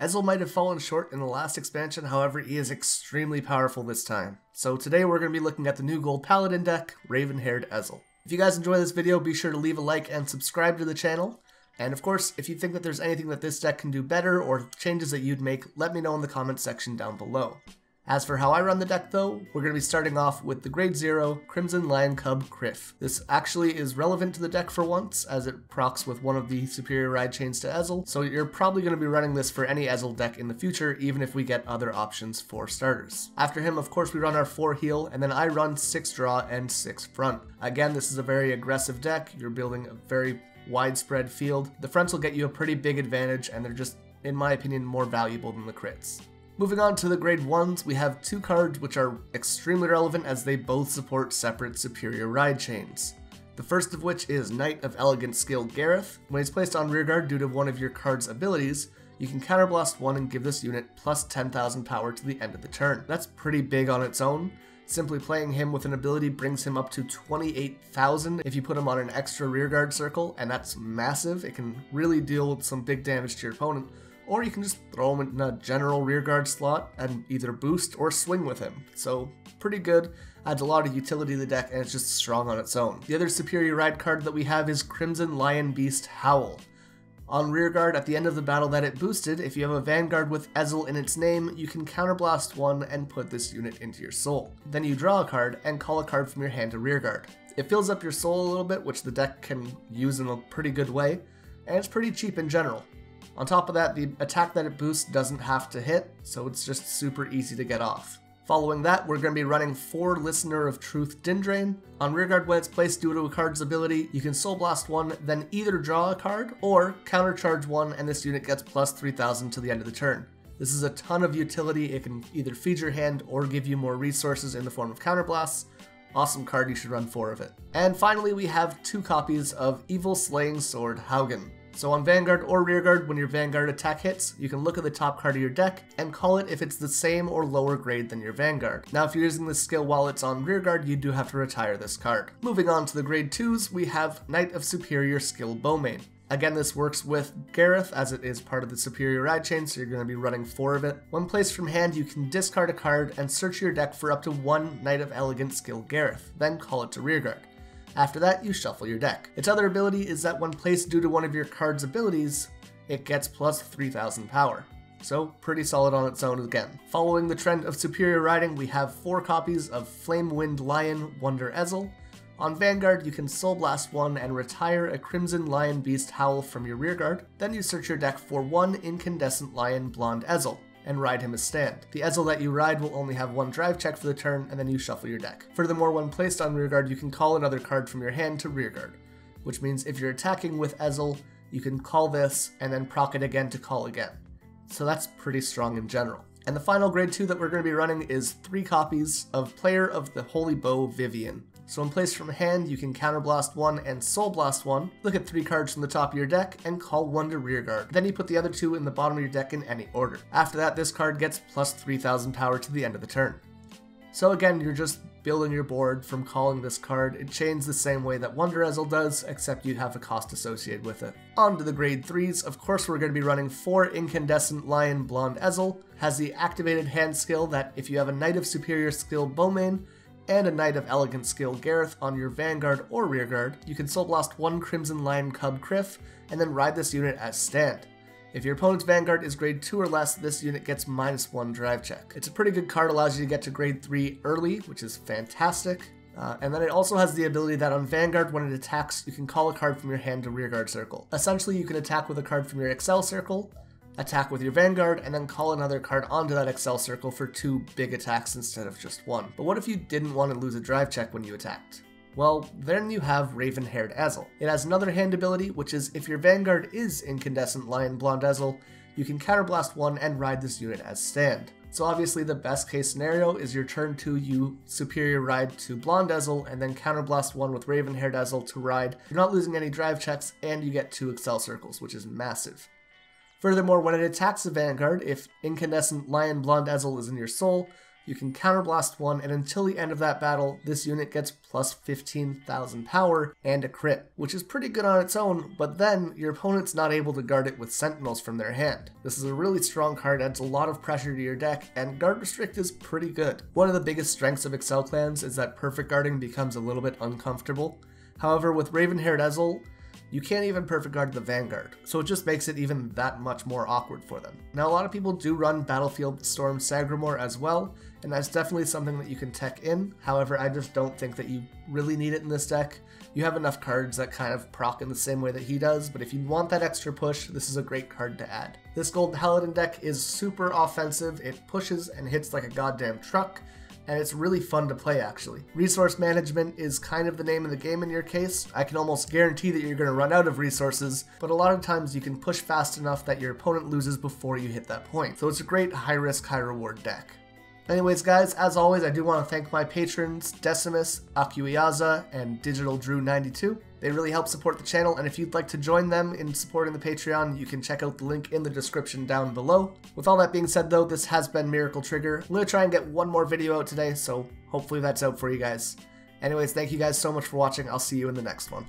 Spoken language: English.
Ezel might have fallen short in the last expansion, however he is extremely powerful this time. So today we're going to be looking at the new gold Paladin deck, Raven-Haired Ezel. If you guys enjoy this video, be sure to leave a like and subscribe to the channel. And of course, if you think that there's anything that this deck can do better or changes that you'd make, let me know in the comments section down below. As for how I run the deck though, we're going to be starting off with the Grade 0 Crimson Lion Cub Criff. This actually is relevant to the deck for once, as it procs with one of the superior ride chains to Ezel, so you're probably going to be running this for any Ezel deck in the future, even if we get other options for starters. After him, of course, we run our 4 heal, and then I run 6 draw and 6 front. Again, this is a very aggressive deck. You're building a very widespread field. The fronts will get you a pretty big advantage, and they're just, in my opinion, more valuable than the crits. Moving on to the grade 1s, we have 2 cards which are extremely relevant as they both support separate superior ride chains. The first of which is Knight of Elegant Skill Gareth. When he's placed on rearguard due to one of your card's abilities, you can counterblast 1 and give this unit plus 10,000 power to the end of the turn. That's pretty big on its own. Simply playing him with an ability brings him up to 28,000 if you put him on an extra rearguard circle, and that's massive. It can really deal some big damage to your opponent. Or you can just throw him in a general rearguard slot and either boost or swing with him. So pretty good, adds a lot of utility to the deck, and it's just strong on its own. The other superior ride card that we have is Crimson Lion Beast Howl. On rearguard at the end of the battle that it boosted, if you have a Vanguard with Ezel in its name, you can counterblast 1 and put this unit into your soul. Then you draw a card and call a card from your hand to rearguard. It fills up your soul a little bit, which the deck can use in a pretty good way, and it's pretty cheap in general. On top of that, the attack that it boosts doesn't have to hit, so it's just super easy to get off. Following that, we're going to be running 4 Listener of Truth Dindrain. On rearguard when it's placed due to a card's ability, you can Soul Blast 1, then either draw a card, or countercharge 1 and this unit gets plus 3,000 to the end of the turn. This is a ton of utility. It can either feed your hand or give you more resources in the form of counterblasts. Awesome card, you should run 4 of it. And finally, we have 2 copies of Evil Slaying Sword Haugen. So on Vanguard or Rearguard, when your Vanguard attack hits, you can look at the top card of your deck and call it if it's the same or lower grade than your Vanguard. Now if you're using this skill while it's on Rearguard, you do have to retire this card. Moving on to the grade 2s, we have Knight of Superior Skill Bowmain. Again, this works with Gareth as it is part of the superior ride chain, so you're going to be running 4 of it. When placed from hand, you can discard a card and search your deck for up to 1 Knight of Elegant Skill Gareth, then call it to Rearguard. After that, you shuffle your deck. Its other ability is that when placed due to one of your card's abilities, it gets plus 3,000 power. So pretty solid on its own again. Following the trend of superior riding, we have 4 copies of Flamewind Lion Wonder Ezel. On Vanguard, you can Soul Blast 1 and retire a Crimson Lion Beast Howl from your rearguard. Then you search your deck for 1 Incandescent Lion Blonde Ezel and ride him as stand. The Ezel that you ride will only have 1 drive check for the turn, and then you shuffle your deck. Furthermore, when placed on rearguard, you can call another card from your hand to rearguard, which means if you're attacking with Ezel, you can call this and then proc it again to call again. So that's pretty strong in general. And the final grade 2 that we're going to be running is 3 copies of Player of the Holy Bow Vivian. So when placed from hand, you can counterblast 1 and Soul Blast 1, look at 3 cards from the top of your deck, and call 1 to rearguard. Then you put the other 2 in the bottom of your deck in any order. After that, this card gets plus 3,000 power to the end of the turn. So again, you're just building your board from calling this card. It chains the same way that Wonder Ezel does, except you have a cost associated with it. On to the grade 3s, of course we're going to be running 4 Incandescent Lion Blonde Ezel. Has the activated hand skill that if you have a Knight of Superior Skill Bowmain, and a Knight of Elegant Skill Gareth on your Vanguard or Rearguard, you can Soul Blast 1 Crimson Lion Cub Criff, and then ride this unit as stand. If your opponent's Vanguard is grade 2 or less, this unit gets -1 drive check. It's a pretty good card, allows you to get to grade 3 early, which is fantastic. And then it also has the ability that on Vanguard, when it attacks, you can call a card from your hand to Rearguard circle. Essentially, you can attack with a card from your Excel circle, attack with your Vanguard, and then call another card onto that Excel circle for 2 big attacks instead of just 1. But what if you didn't want to lose a drive check when you attacked? Well, then you have Raven-Haired Ezel. It has another hand ability, which is if your Vanguard is Incandescent Lion Blonde Ezel, you can counterblast 1 and ride this unit as stand. So obviously the best case scenario is your turn 2 you superior ride to Blonde Ezel and then counterblast 1 with Raven-Haired Ezel to ride. You're not losing any drive checks and you get 2 Excel circles, which is massive. Furthermore, when it attacks a Vanguard, if Incandescent Lion Blonde Ezel is in your soul, you can counterblast one, and until the end of that battle, this unit gets plus 15,000 power and a crit, which is pretty good on its own, but then your opponent's not able to guard it with sentinels from their hand. This is a really strong card, adds a lot of pressure to your deck, and guard restrict is pretty good. One of the biggest strengths of Ezel clans is that perfect guarding becomes a little bit uncomfortable. However, with Raven-haired Ezel, you can't even perfect guard the Vanguard, so it just makes it even that much more awkward for them. Now, a lot of people do run Battlefield Storm Sagramore as well, and that's definitely something that you can tech in. However, I just don't think that you really need it in this deck. You have enough cards that kind of proc in the same way that he does, but if you want that extra push, this is a great card to add. This gold Paladin deck is super offensive, it pushes and hits like a goddamn truck, and it's really fun to play actually. Resource management is kind of the name of the game in your case. I can almost guarantee that you're going to run out of resources, but a lot of times you can push fast enough that your opponent loses before you hit that point. So it's a great high risk, high reward deck. Anyways guys, as always, I do want to thank my patrons Decimus, Akuiaza, and Digital Drew 92. They really help support the channel, and if you'd like to join them in supporting the Patreon, you can check out the link in the description down below. With all that being said though, this has been Miracle Trigger. I'm going to try and get one more video out today, so hopefully that's out for you guys. Anyways, thank you guys so much for watching. I'll see you in the next one.